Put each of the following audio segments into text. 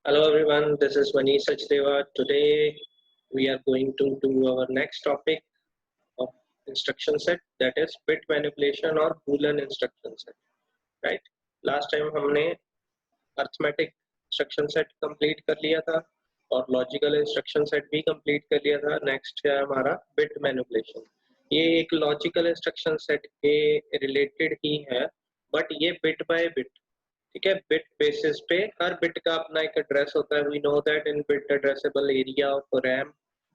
Hello everyone, this is Manish Sachdeva. Today we are going to do our next topic of instruction set, that is bit manipulation or Boolean instruction set. Right? Last time हमने arithmetic instruction set complete कर लिया था और logical instruction set भी complete कर लिया था. Next है हमारा bit manipulation. ये एक logical instruction set के related ही है, but ये bit by bit. ठीक है, बिट बेसिस पे हर बिट का अपना एक एड्रेस होता है. We know that in bit addressable area of RAM,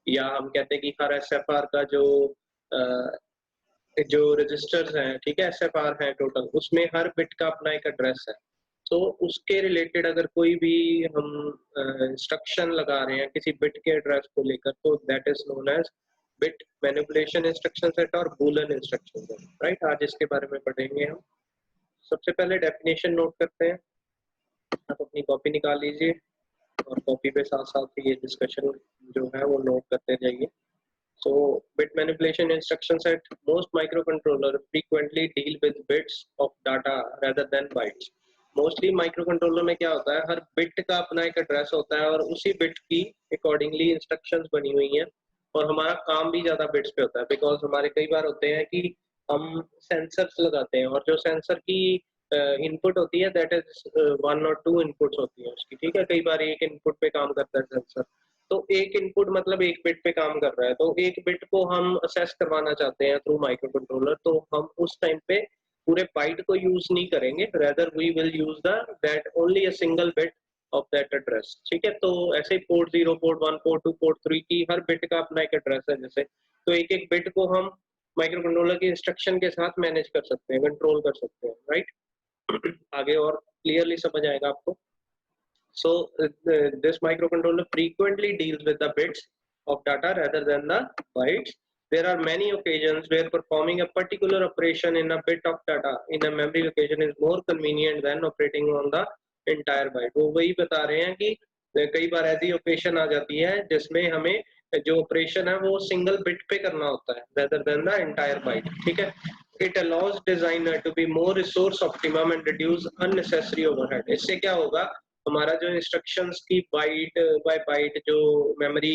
या हम कहते हैं कि हर एसएफआर का जो रजिस्टर्स हैं, ठीक है, एसएफआर है टोटल, उसमें हर बिट का अपना एक एड्रेस है. तो उसके रिलेटेड अगर कोई भी हम इंस्ट्रक्शन लगा रहे हैं किसी बिट के एड्रेस को लेकर, तो that is known as bit manipulation instruction set और बूलियन इंस्ट्रक्शन सेट. राइट, आज इसके बारे में पढ़ेंगे हम. सबसे पहले डेफिनेशन नोट करते हैं. आप अपनी कॉपी निकाल लीजिए और कॉपी पे साथ साथ ये डिस्कशन जो है वो नोट करते जाइए. So bit manipulation instruction set. Most microcontroller frequently deal with bits of data rather than bytes. Mostly microcontroller में क्या होता है, हर बिट का अपना एक एड्रेस होता है और उसी बिट की अकॉर्डिंगली इंस्ट्रक्शंस बनी हुई हैं, और हमारा काम भी ज्यादा बिट्स पे होता है. बिकॉज हमारे कई बार होते हैं कि हम सेंसर्स लगाते हैं और जो सेंसर की इनपुट होती है दैट इज 1 और 2 इनपुट्स होती है उसकी. ठीक है, कई बार एक इनपुट पे काम करता है सेंसर, तो एक इनपुट मतलब एक बिट पे काम कर रहा है. तो एक बिट को हम असेस करवाना चाहते हैं थ्रू माइक्रो कंट्रोलर, तो हम उस टाइम पे पूरे बाइट को यूज नहीं करेंगे, rather we will use that only a single bit of that address. ठीक है, तो ऐसे पोर्ट 0, पोर्ट 1, पोर्ट 2, पोर्ट 3 की हर बिट का अपना एक एड्रेस है जैसे, तो एक एक बिट को हम माइक्रो कंट्रोलर की इंस्ट्रक्शन के साथ मैनेज कर सकते हैं, कंट्रोल कर सकते हैं. राइट, आगे और क्लियरली समझ आएगा आपको. So this microcontroller frequently deals with the bits of data rather than the bytes. There are many occasions where performing a particular operation in a bit of data in a memory location is more convenient than operating on the entire byte. वो वही बता रहे हैं कि कई बार ऐसी occasion आ जाती है जिसमें हमें जो ऑपरेशन है वो सिंगल बिट पे करना होता है rather than the entire byte. ठीक है, it allows designer to be more resource optimum and reduce unnecessary overhead. इससे क्या होगा, हमारा जो इंस्ट्रक्शंस की बाइट बाय बाइट जो मेमोरी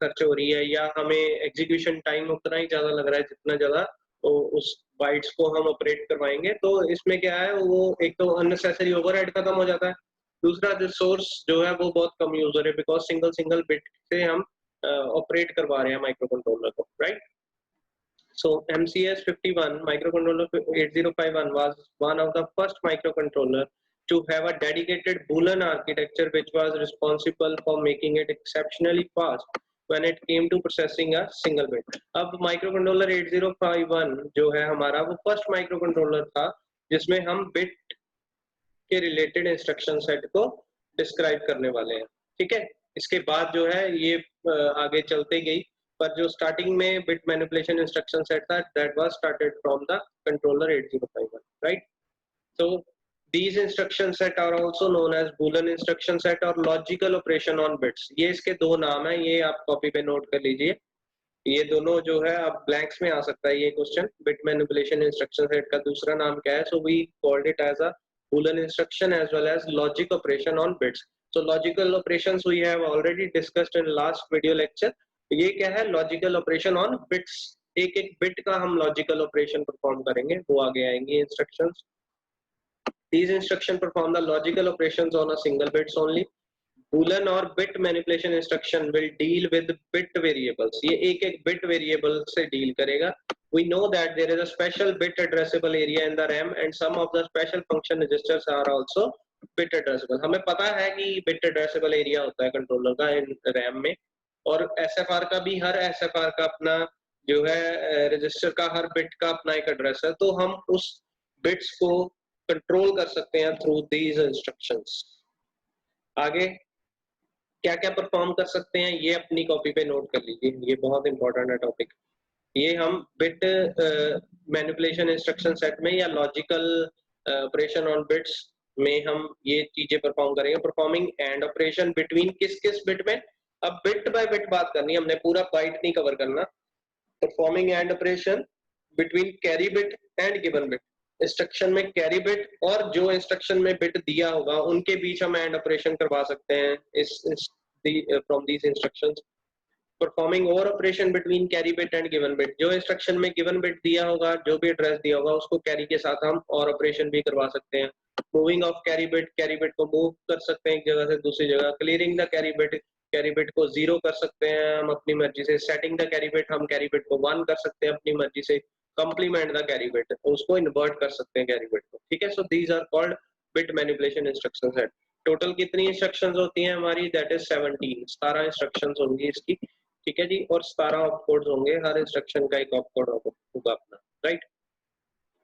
खर्च हो रही है, या हमें एग्जीक्यूशन टाइम उतना ही ज्यादा लग रहा है जितना ज्यादा तो उस बाइट्स को हम ऑपरेट करवाएंगे, तो इसमें क्या है, वो एक तो अननेसेसरी ओवरहेड खत्म हो जाता है, दूसरा रिसोर्स जो है वो बहुत कम यूज हो रहे हैं बिकॉज सिंगल सिंगल बिट से हम ऑपरेट करवा रहे हैं माइक्रो कंट्रोलर को. Right, so MCS 51 microcontroller 8051 was one of the first microcontroller to have a dedicated Boolean architecture which was responsible for making it exceptionally fast when it came to processing a single bit. अब microcontroller 8051 जो है हमारा वो first microcontroller था जिसमें हम bit के related instruction set को डिस्क्राइब करने वाले हैं. ठीक है, इसके बाद जो है ये आगे चलते गई, पर जो स्टार्टिंग में बिट मैनिपुलेशन इंस्ट्रक्शन सेट था that was started from the controller 8051. Right, so these instruction set are also known as Boolean instruction set और logical operation on bits. ये इसके दो नाम है, ये आप कॉपी पे नोट कर लीजिए. ये दोनों जो है अब ब्लैंक्स में आ सकता है ये question. Bit manipulation instruction set का दूसरा नाम क्या है, so we called it as a Boolean instruction as well as logic operation on bits. So logical operations we have already discussed in last video lecture. ये क्या है, logical operation on bits. एक एक बिट का हम logical operation perform करेंगे, वो आगे आएंगे instructions. These instructions perform the logical operations on a single bits only. Boolean or bit manipulation instruction will deal with bit variables. ये एक एक bit variable से deal करेगा. We know that there is a special bit addressable area in the RAM and some of the special function registers are also bit addressable. हमें पता है कि bit addressable area होता है कंट्रोलर का इन RAM में, और SFR का भी, हर SFR का अपना जो है रजिस्टर का हर बिट का अपना एक एड्रेस है, तो हम उस बिट्स को कंट्रोल कर सकते हैं थ्रू दीज इंस्ट्रक्शंस. आगे क्या क्या परफॉर्म कर सकते हैं ये अपनी कॉपी पे नोट कर लीजिए, ये बहुत इंपॉर्टेंट है टॉपिक. ये हम बिट मैनिपुलेशन इंस्ट्रक्शन सेट में या लॉजिकल ऑपरेशन ऑन बिट्स में हम ये चीजें परफॉर्म करेंगे. परफॉर्मिंग एंड ऑपरेशन बिटवीन किस किस बिट में, अब बिट बाय बिट बात करनी है, हमने पूरा बाइट नहीं कवर करना. Performing and operation between carry bit and given bit. Instruction में कैरी बिट और जो इंस्ट्रक्शन में बिट दिया होगा उनके बीच हम एंड ऑपरेशन करवा सकते हैं इस फ्रॉम दीज इंस्ट्रक्शंस। परफॉर्मिंग और operation between carry bit and given bit, जो इंस्ट्रक्शन में गिवन बिट दिया होगा, जो भी एड्रेस दिया होगा उसको कैरी के साथ हम और ऑपरेशन भी करवा सकते हैं। मूविंग ऑफ कैरी बिट को मूव कर सकते हैं एक जगह से दूसरी जगह। क्लियरिंग द कैरी बिट को जीरो कर सकते हैं हम अपनी मर्जी से। सेटिंग द कैरी बिट, हम कैरी बिट को 1 कर सकते हैं अपनी मर्जी से। कंप्लीमेंट द कैरी बिट, उसको इन्वर्ट कर सकते हैं कैरी बिट को, ठीक है। So these are called bit manipulation instructions है। टोटल कितनी इंस्ट्रक्शंस होती हैं हमारी? दैट इज 17, 17 इंस्ट्रक्शंस होंगी इसकी, ठीक है जी। और 17 ऑपकोड्स होंगे, हर इंस्ट्रक्शन का एक ऑपकोड होगा अपना, राइट।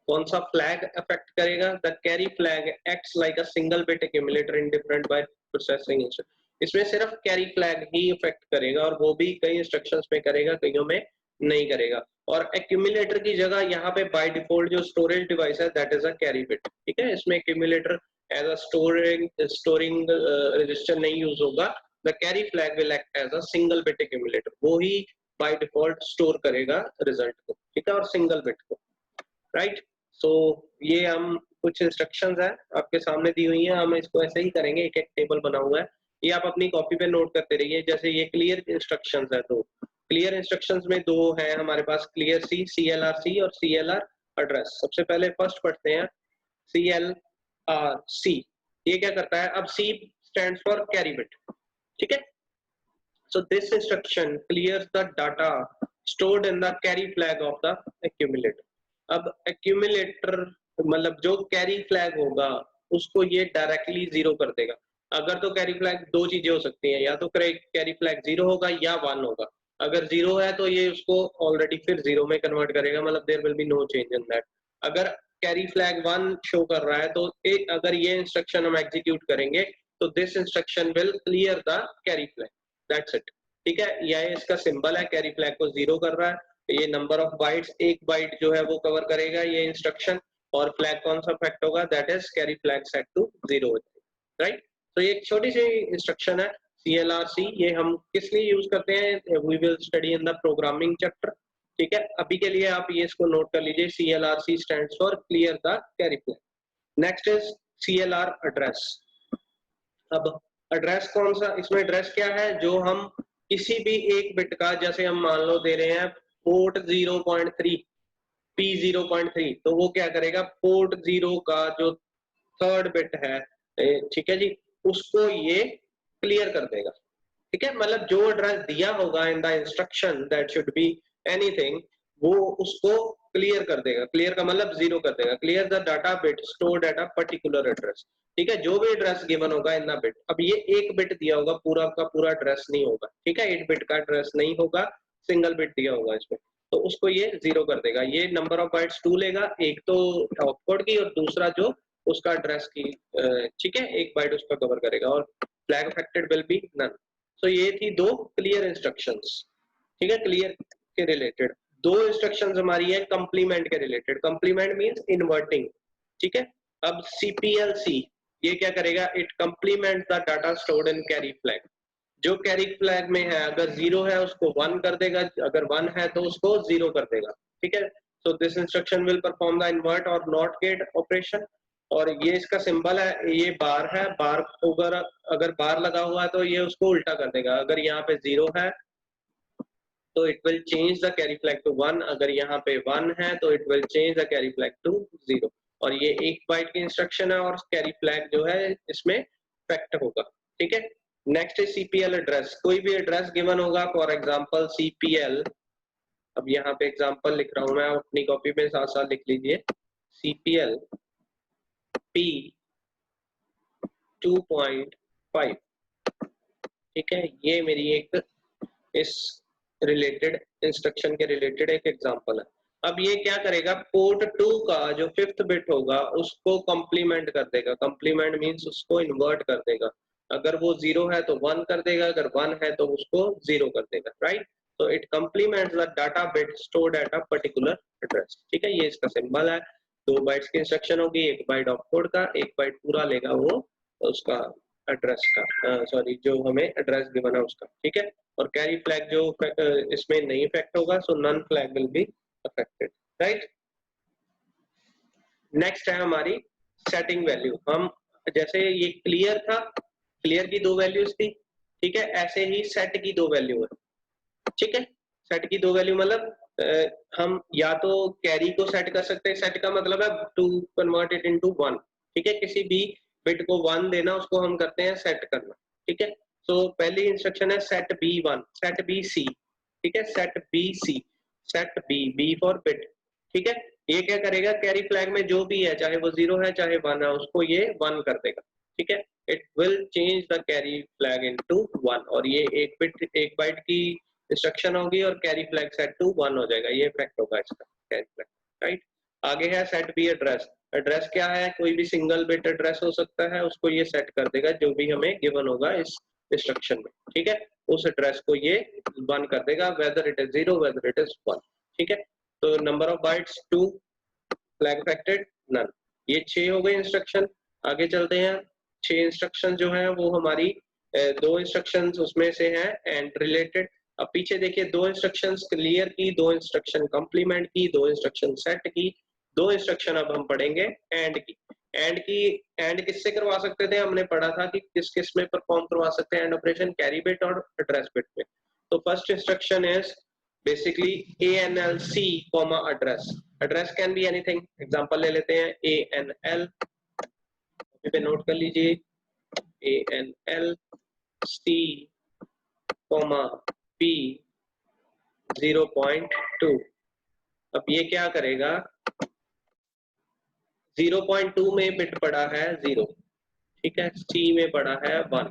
कौन सा फ्लैग अफेक्ट करेगा? The carry flag acts like a single bit accumulator indifferent by processing instruction. इसमें सिर्फ कैरी फ्लैग ही अफेक्ट करेगा और वो भी कई इंस्ट्रक्शंस में करेगा, कईयों में नहीं करेगा। और एक्यूमुलेटर की जगह यहाँ पे बाय डिफॉल्ट जो स्टोरेज डिवाइस है that is a carry bit, ठीक है। इसमें accumulator as a storing register नहीं यूज होगा। The carry flag will act as a single bit accumulator, वो ही बाय डिफॉल्ट स्टोर करेगा रिजल्ट को, ठीक है, और सिंगल बिट को, राइट। सो ये हम कुछ इंस्ट्रक्शंस है आपके सामने दी हुई है, हम इसको ऐसे ही करेंगे, एक एक टेबल बना हुआ है, ये आप अपनी कॉपी पे नोट करते रहिए। जैसे ये क्लियर इंस्ट्रक्शंस है, तो क्लियर इंस्ट्रक्शंस में दो है हमारे पास, क्लियर सी, CLR-C और CLR एड्रेस। सबसे पहले फर्स्ट पढ़ते हैं CLR-C। ये क्या करता है? अब C stands for carry bit, ठीक है। So this instruction clears the data stored in the carry flag of the accumulator. अब accumulator मतलब जो carry flag होगा उसको ये डायरेक्टली जीरो कर देगा। अगर तो carry flag दो चीजें हो सकती हैं, या तो carry flag जीरो होगा या 1 होगा। अगर जीरो है तो ये उसको ऑलरेडी फिर जीरो में कन्वर्ट करेगा, मतलब there will be no change in that. अगर कैरी फ्लैग 1 शो कर रहा है तो अगर ये इंस्ट्रक्शन हम एग्जीक्यूट करेंगे तो this instruction will clear the carry flag, that's it, ठीक है। यह इसका सिंबल है, कैरी फ्लैग को जीरो कर रहा है। ये नंबर ऑफ बाइट्स, एक बाइट जो है वो कवर करेगा ये इंस्ट्रक्शन। और फ्लैग कौन सा इफेक्ट होगा? That is carry flag set to zero, right. तो ये एक छोटी सी इंस्ट्रक्शन है CLR-C। ये हम किस लिए यूज करते हैं? We will study in the programming chapter, ठीक है। अभी के लिए आप ये इसको नोट कर लीजिए, CLR-C stands for clear the carry flag. Next is CLR address. अब एड्रेस कौन सा? इसमें एड्रेस क्या है? जो हम किसी भी एक बिट का, जैसे हम मान लो दे रहे हैं पोर्ट 0.3 P0.3, तो वो क्या करेगा? पोर्ट 0 का जो थर्ड बिट है, ठीक है जी, उसको ये क्लियर कर देगा, ठीक है। मतलब जो एड्रेस दिया होगा in the instruction that should be anything, वो उसको क्लियर कर देगा। क्लियर का मतलब जीरो कर देगा। Clear the data bit stored at a particular address, ठीक है। जो भी एड्रेस गिवन होगा इन द बिट, अब ये एक बिट दिया होगा, पूरा का पूरा एड्रेस नहीं होगा, ठीक है। 8 बिट का एड्रेस नहीं होगा, सिंगल बिट दिया होगा इसमें, तो उसको ये जीरो कर देगा। ये नंबर ऑफ बाइट्स 2 लेगा, एक तो ऑपकोड की और दूसरा जो उसका एड्रेस की, ठीक है, एक बाइट उसका कवर करेगा। और flag affected will be none. तो ये थी दो क्लियर इंस्ट्रक्शंस, ठीक है, क्लियर के रिलेटेड। दो इंस्ट्रक्शंस हमारी है कंप्लीमेंट के रिलेटेड। कंप्लीमेंट मींस इन्वर्टिंग, ठीक है। अब CPL-C ये क्या करेगा? It complement the data stored in carry flag. जो कैरी फ्लैग में है अगर 0 है उसको 1 कर देगा, अगर 1 है तो उसको 0 कर देगा, ठीक है। So this instruction will perform the invert और नॉट गेट ऑपरेशन। और ये इसका सिंबल है, ये बार है, बार अगर बार लगा हुआ है तो ये उसको उल्टा कर देगा। अगर यहाँ पे 0 है तो it will change the carry flag to 1, अगर यहाँ पे 1 है तो it will change the carry flag to 0। और ये एक बाइट की इंस्ट्रक्शन है और कैरी फ्लैग जो है इसमें इफेक्ट होगा, ठीक है। नेक्स्ट है CPL एड्रेस। कोई भी एड्रेस गिवन होगा, फॉर एग्जांपल CPL, अब यहाँ पे एग्जांपल लिख रहा हूं मैं, अपनी कॉपी में साथ साथ लिख लीजिए। CPL P2.5, ठीक है। ये मेरी एक इस रिलेटेड इंस्ट्रक्शन के रिलेटेड एक एग्जांपल है। अब ये क्या करेगा? पोर्ट 2 का जो 5th बिट होगा उसको कंप्लीमेंट कर देगा। कंप्लीमेंट मींस उसको इन्वर्ट कर देगा। अगर वो 0 है तो 1 कर देगा, अगर 1 है तो उसको 0 कर देगा, राइट। तो it complements the data bit stored at a particular address, ठीक है। ये इसका सिंबल है। 2 बाइट्स की इंस्ट्रक्शन होगी, एक बाइट ऑफ कोड का, एक बाइट पूरा लेगा वो उसका एड्रेस का, सॉरी जो हमें एड्रेस गिवन है उसका, ठीक है। और कैरी फ्लैग जो इसमें नहीं इफेक्ट होगा, so none flag will be affected, right. Next है हमारी सेटिंग वैल्यू। हम जैसे ये क्लियर था, क्लियर की 2 वैल्यूज थी, ठीक है, ऐसे ही सेट की 2 वैल्यू है, ठीक है। सेट की 2 वैल्यू मतलब हम या तो कैरी को सेट कर सकते हैं, सेट का मतलब है टू कन्वर्ट इट इनटू 1, ठीक है, किसी भी बिट को 1 देना उसको हम करते हैं सेट करना, ठीक है। तो पहली इंस्ट्रक्शन है सेट B1, सेट BC, ठीक है, set BC, set B for bit, ठीक है। ये क्या करेगा, कैरी फ्लैग में जो भी है, चाहे वो 0 है चाहे 1 है, उसको ये 1 कर देगा, ठीक है। It will change the carry flag into 1, और ये एक बिट एक बाइट की इंस्ट्रक्शन होगी और कैरी फ्लैग सेट टू 1 हो जाएगा, ये इफेक्ट होगा इसका कैरी फ्लैग, राइट। आगे है सेट बी एड्रेस। एड्रेस क्या है, कोई भी सिंगल बिट एड्रेस हो सकता है, उसको ये सेट कर देगा जो भी हमें गिवन होगा इस इंस्ट्रक्शन में, ठीक है। उस एड्रेस को ये 1 कर देगा, whether it is 0 whether it is 1, ठीक है। तो number of bytes 2, flag affected none. ये 6 हो गए इंस्ट्रक्शन। आगे चलते हैं। 6 इंस्ट्रक्शन जो है वो हमारी 2 इंस्ट्रक्शन उसमें से हैं एंड रिलेटेड। अब पीछे देखिए, 2 इंस्ट्रक्शंस क्लियर की, 2 इंस्ट्रक्शन कंप्लीमेंट की, 2 इंस्ट्रक्शन सेट की, 2 इंस्ट्रक्शन अब हम पढ़ेंगे एंड की। एंड किससे करवा सकते थे, हमने पढ़ा था कि किस किस में परफॉर्म करवा सकते हैं एंड ऑपरेशन, कैरी बिट और एड्रेस बिट में। तो first instruction is basically ANLC comma address. Address can be anything, example ले लेते हैं ANL पे नोट कर लीजिए, ANLC कॉमा P 0.2। अब ये क्या करेगा, 0.2 में बिट पड़ा है 0, ठीक है, C में पड़ा है 1,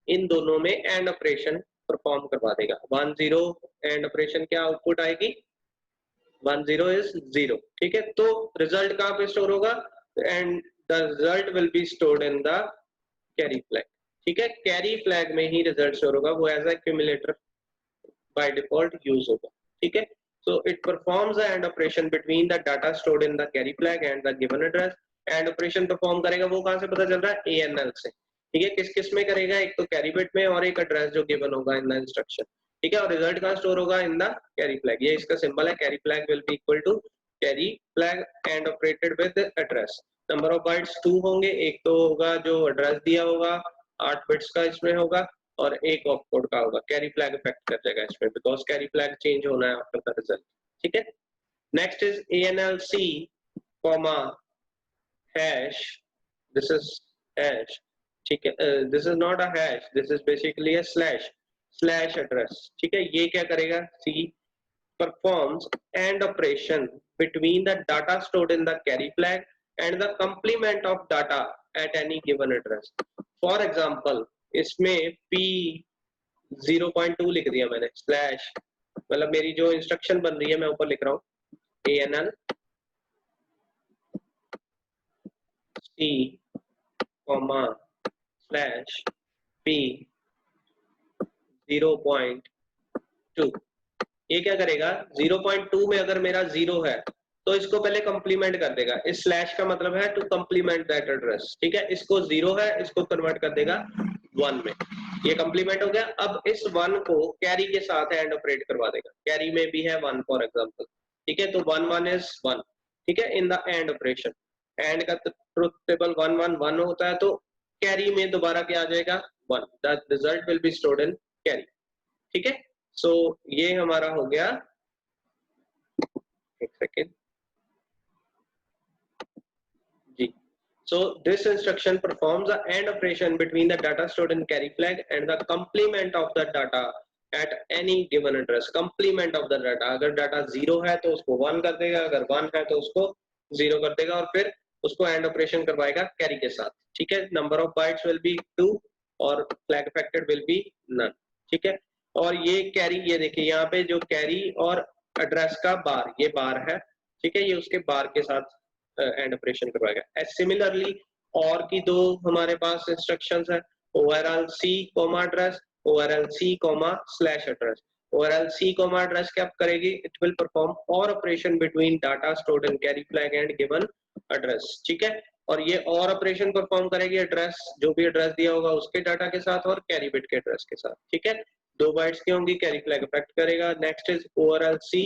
इन दोनों में एंड ऑपरेशन परफॉर्म करवा देगा। 1 0 एंड ऑपरेशन क्या आउटपुट आएगी, 1 0 इज 0, ठीक है। तो रिजल्ट कहां पे स्टोर होगा, and the result will be stored in the carry flag, ठीक है। कैरी फ्लैग में ही रिजल्ट स्टोर होगा, वो as a accumulator by default use होगा, ठीक है। So it performs the AND operation between the data stored in the carry flag and the given address। AND operation perform करेगा, वो कहां से पता चल रहा है, ANL से, ठीक है। किस किस में करेगा, एक तो कैरी बिट में और एक एड्रेस जो गिवन होगा इन द इंस्ट्रक्शन, ठीक है। और रिजल्ट कहां स्टोर होगा, इन द कैरी फ्लैग। ये इसका सिंबल है, carry flag will be equal to carry flag and operated with address. Number of bytes 2 होंगे, एक तो होगा जो एड्रेस दिया होगा 8 बिट्स का इसमें होगा, और एक ऑपकोड का होगा। कैरी फ्लैग इफेक्ट कर जाएगा इसमें, बिकॉज कैरी फ्लैग चेंज होना है आफ्टर द रिजल्ट, ठीक है। Next is ANLC comma hash, this is hash, ठीक है। This is not a hash, this is basically a slash address, ठीक है। ये क्या करेगा, C performs AND operation between the data stored in the carry flag and the complement of data at any given address। For example, इसमें P 0.2 लिख दिया मैंने, slash, मतलब मेरी जो इंस्ट्रक्शन बन रही है मैं ऊपर लिख रहा हूँ ANL C comma slash P 0.2। ये क्या करेगा, 0.2 में अगर मेरा 0 है तो इसको पहले कंप्लीमेंट कर देगा। इस स्लैश का मतलब है टू कंप्लीमेंट दैट एड्रेस, ठीक है। इसको 0 है, इसको कन्वर्ट कर देगा 1 में, ये कंप्लीमेंट हो गया। अब इस 1 को कैरी के साथ एंड ऑपरेट करवा देगा, कैरी में भी है 1 फॉर एग्जांपल, ठीक है। तो 1 1 इज 1, ठीक है, in the end operation. And का ट्रुथ टेबल 1 1 1 होता है, तो कैरी में दोबारा क्या आ जाएगा, 1, the result will be stored in carry, ठीक है। सो ये हमारा हो गया, एक सेकेंड जी। So this instruction performs the AND operation between the data stored in carry flag and the complement of the data at any given address। complement of the data, अगर डाटा 0 है तो उसको 1 कर देगा, अगर 1 है तो उसको 0 कर देगा, और फिर उसको AND ऑपरेशन करवाएगा कैरी के साथ, ठीक है। Number of bytes will be 2 और flag affected will be none, ठीक है। और ये कैरी, ये देखिए यहाँ पे जो कैरी और एड्रेस का बार, ये बार है, ठीक है, ये उसके बार के साथ एंड ऑपरेशन करवाएगा। सिमिलरली और की 2 हमारे पास इंस्ट्रक्शंस है, ORLC comma address, ORLC comma slash address. ORLC comma address क्या करेगी, इट विल परफॉर्म और operation between data stored in carry flag and given address, ठीक है। और ये और ऑपरेशन परफॉर्म करेगी एड्रेस, जो भी एड्रेस दिया होगा उसके डाटा के साथ और कैरी बिट के एड्रेस के साथ, ठीक है। 2 बाइट्स की होंगी, कैरी फ्लैग इफेक्ट करेगा। Next is ORLC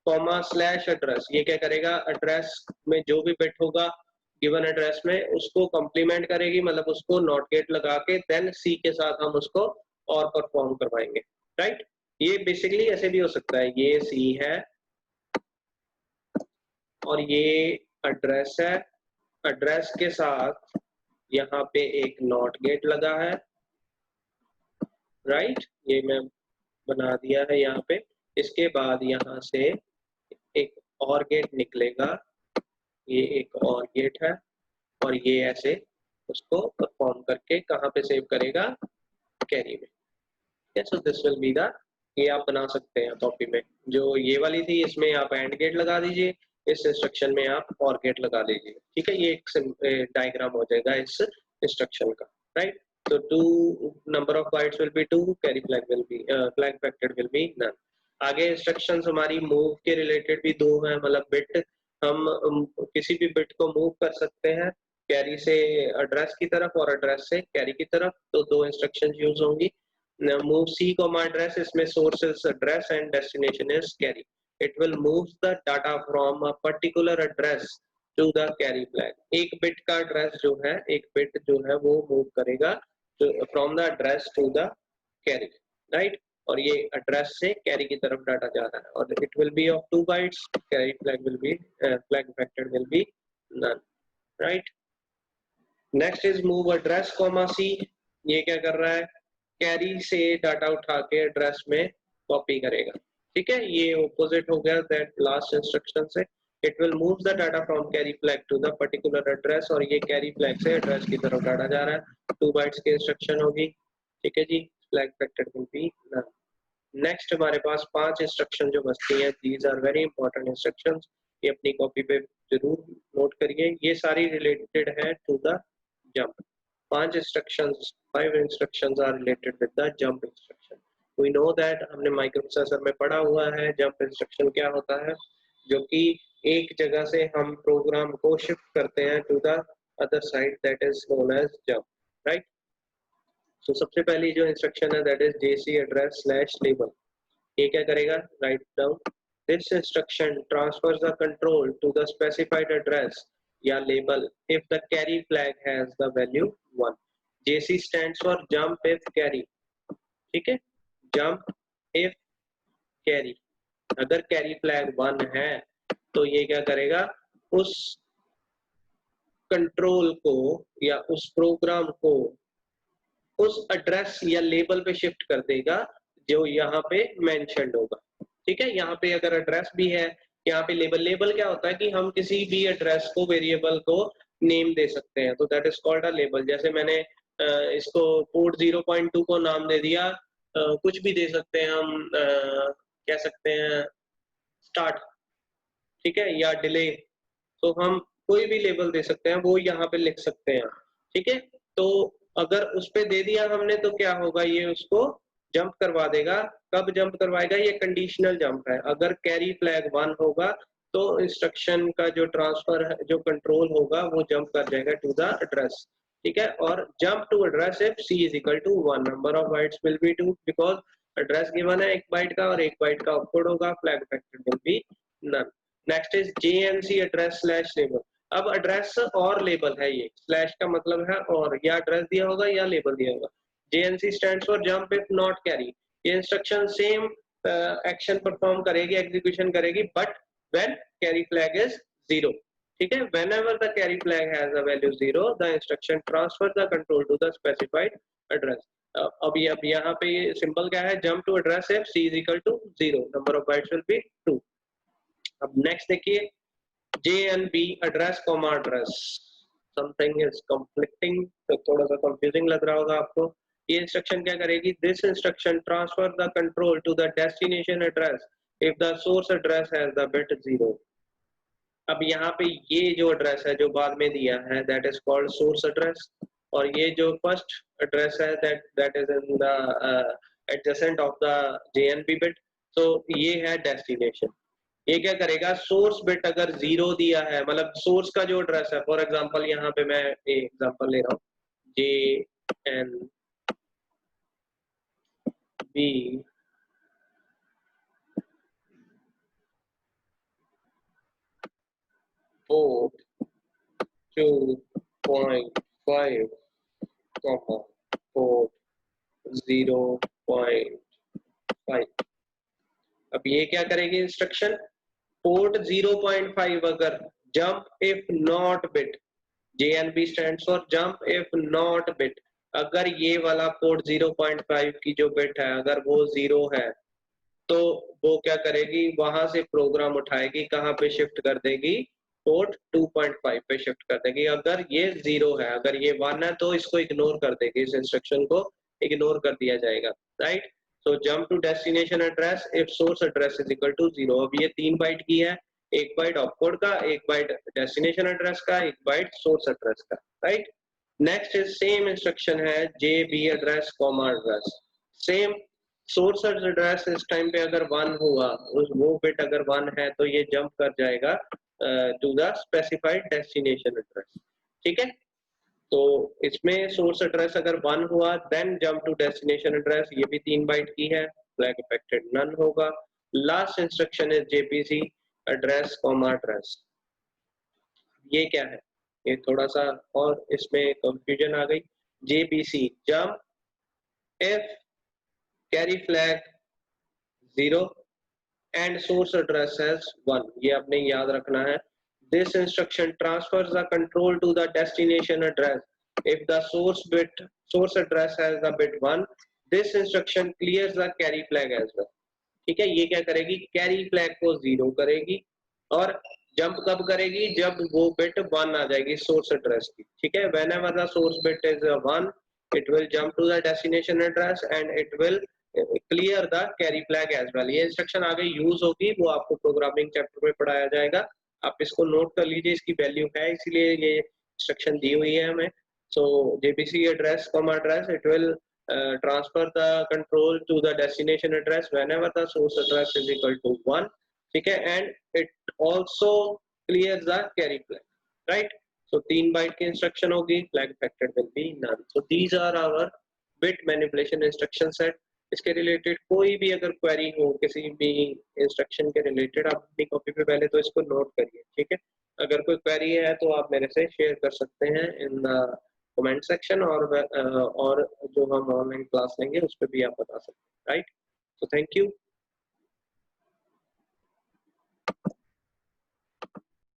comma slash address, ये क्या करेगा, एड्रेस में जो भी बिट होगा गिवन एड्रेस में उसको कॉम्प्लीमेंट करेगी, मतलब उसको नॉट गेट लगा के देन सी के साथ हम उसको और परफॉर्म करवाएंगे, राइट। ये बेसिकली ऐसे भी हो सकता है, ये सी है और ये एड्रेस है, एड्रेस के साथ यहाँ पे एक नॉट गेट लगा है, राइट। ये मैं बना दिया है यहाँ पे। इसके बाद यहाँ से एक और गेट निकलेगा, ये एक और गेट है और ये ऐसे उसको परफॉर्म करके कहाँ पे सेव करेगा, कैरी में। So this will be the, ये आप बना सकते हैं कॉपी में। जो ये वाली थी इसमें आप एंड गेट लगा दीजिए, इस इंस्ट्रक्शन में आप और गेट लगा दीजिए, ठीक है। ये एक डायग्राम हो जाएगा इस इंस्ट्रक्शन का, right. So two number of bytes will be 2, carry flag will be flag factor will be none। आगे इंस्ट्रक्शंस हमारी मूव के रिलेटेड भी दो हैं, मतलब बिट हम किसी भी बिट को मूव कर सकते हैं कैरी से एड्रेस की तरफ और एड्रेस से कैरी की तरफ, तो दो इंस्ट्रक्शन यूज होंगी। मूव सी कॉमा एड्रेस, इसमें source is address and destination is carry. It will move the data from a particular address to the carry flag. एक बिट का एड्रेस जो है, एक बिट जो है वो मूव करेगा from the address to the carry, right. और ये एड्रेस से कैरी की तरफ डाटा जा रहा है और it will be of 2 bytes, carry flag will be flag factor will be none, right. Next is move address comma C, ये क्या कर रहा है, कैरी से डाटा उठा के एड्रेस में कॉपी करेगा, ठीक है। ये ऑपोजिट हो गया दैट लास्ट इंस्ट्रक्शन से। It will move the data from carry flag to the particular address, और ये कैरी फ्लैग से एड्रेस की तरफ डाटा जा रहा है, 2 बाइट्स की इंस्ट्रक्शन होगी, ठीक है जी। Flag factor will be none. Next हमारे पास 5 इंस्ट्रक्शन जो बचती हैं, these are very important instructions, ये अपनी कॉपी पे जरूर नोट करिए। ये सारी रिलेटेड है to the jump. 5 instructions, 5 instructions are related with the jump instruction. We know that, हमने माइक्रोप्रोसेसर में पढ़ा हुआ है जंप इंस्ट्रक्शन क्या होता है, जो कि एक जगह से हम प्रोग्राम को शिफ्ट करते हैं to the other side, that is known as jump, right. तो सबसे पहली जो इंस्ट्रक्शन है that is JC address slash label. ये क्या करेगा, right down, this instruction transfers the control to the specified address या label if the carry flag has the value 1। JC stands for jump if carry, ठीक है, jump if carry. अगर carry flag 1 है तो ये क्या करेगा, उस कंट्रोल को या उस प्रोग्राम को उस एड्रेस या लेबल पे शिफ्ट कर देगा जो यहाँ पे मेंशन्ड होगा, ठीक है। यहाँ पे अगर एड्रेस भी है, यहाँ पे लेबल, लेबल क्या होता है कि हम किसी भी एड्रेस को, वेरिएबल को नेम दे सकते हैं, तो that is called a label. जैसे मैंने इसको पोर्ट 0.2 को नाम दे दिया, कुछ भी दे सकते हैं हम, कह सकते हैं स्टार्ट, ठीक है, या डिले, तो हम कोई भी लेबल दे सकते हैं, वो यहाँ पे लिख सकते हैं, ठीक है। तो अगर उस पे दे दिया हमने तो क्या होगा, ये उसको जंप करवा देगा। कब जंप करवाएगा, ये कंडीशनल जंप है। अगर कैरी फ्लैग 1 होगा तो इंस्ट्रक्शन का जो ट्रांसफर है, जो कंट्रोल होगा, वो जंप कर जाएगा टू द एड्रेस, ठीक है। और jump to address if C is equal to 1, number of bytes will be 2, because address given है 1 बाइट का और 1 बाइट का आउटपुट होगा, flag factor will be none. Next is JNC address slash label. अब address और label है, ये slash का मतलब है और, या एड्रेस दिया होगा या लेबल दिया होगा। JNC stands for jump if not carry. ये इंस्ट्रक्शन सेम एक्शन परफॉर्म करेगी, एग्जीक्यूशन करेगी, but when carry flag is 0, ठीक है। whenever the carry flag has a value 0, the instruction transfer the control to the specified address। अब यहाँ पे ये simple क्या है, jump to address if c is equal to 0, number of bytes will be 2। अब next देखिए, JNB address comma address, something is conflicting, तो थोड़ा सा कंफ्यूजिंग लग रहा होगा आपको। ये इंस्ट्रक्शन क्या करेगी, this instruction transfer the control to the destination address if the source address has the bit 0। अब यहाँ पे ये जो एड्रेस है जो बाद में दिया है, that is called source address, और ये जो फर्स्ट एड्रेस है that is in the adjacent of the JNB bit, तो ये है डेस्टिनेशन। ये क्या करेगा, सोर्स बिट अगर 0 दिया है, मतलब सोर्स का जो एड्रेस है, फॉर एग्जांपल यहाँ पे मैं एग्जांपल ले रहा हूँ, JNB पोर्ट 2.5 comma पोर्ट 0.5। अब ये क्या करेगी इंस्ट्रक्शन, पोर्ट 0.5 अगर jump if not bit, JNB stands for jump if not bit, अगर ये वाला पोर्ट 0.5 की जो बिट है अगर वो 0 है तो वो क्या करेगी, वहां से प्रोग्राम उठाएगी, कहाँ पे शिफ्ट कर देगी, पोर्ट 2.5 पे शिफ्ट कर देगी। अगर ये 0 है, अगर ये 1 है तो इसको इग्नोर कर देगी, इस इंस्ट्रक्शन को इग्नोर कर दिया जाएगा, right. So jump to destination address if source address is equal to 0। अब ये 3 बाइट की है, 1 बाइट ऑपकोड का, 1 बाइट डेस्टिनेशन एड्रेस का, 1 बाइट सोर्स एड्रेस का, right. Next is same instruction है JB address comma address, same source address इस time पे अगर 1 हुआ, उस वो बिट अगर 1 है तो ये जंप कर जाएगा to the specified destination address, ठीक है। तो इसमें सोर्स एड्रेस अगर 1 हुआ then jump to destination address, ये भी 3 बाइट की है, फ्लैग इफेक्टेड नन होगा। लास्ट इंस्ट्रक्शन है JPC एड्रेस कॉमा एड्रेस। ये क्या है, ये थोड़ा सा और इसमें कंफ्यूजन आ गई। JPC jump if carry flag 0 and source address as 1, ये आपने याद रखना है। This instruction transfers the control to the destination address if the source address has the bit 1। This instruction clears the carry flag as well, ठीक है। ये क्या करेगी, कैरी फ्लैग को 0 करेगी और जंप कब करेगी, जब वो बिट 1 आ जाएगी सोर्स एड्रेस की, ठीक है। whenever the source bit is 1 it will jump to the destination address and it will clear the carry flag as well। ये इंस्ट्रक्शन आगे यूज होगी, वो आपको प्रोग्रामिंग चैप्टर में पढ़ाया जाएगा, आप इसको नोट कर लीजिए, इसकी वैल्यू है इसलिए ये इंस्ट्रक्शन दी हुई है हमें। सो JPC address comma address it will transfer the control to the destination address whenever the source address is equal to 1, ठीक है। and it also clears the carry flag, right। so 3 byte की instruction होगी, flag affected will be none। so these are our bit manipulation instruction set। इसके related कोई भी अगर query हो किसी भी इंस्ट्रक्शन के रिलेटेड, आप अपनी कॉपी पे पहले तो इसको नोट करिए, ठीक है। अगर कोई क्वेरी है तो आप मेरे से शेयर कर सकते हैं इन द कमेंट सेक्शन, और जो हम ऑनलाइन क्लास लेंगे उस पर भी आप बता सकते हैं, राइट। So thank you.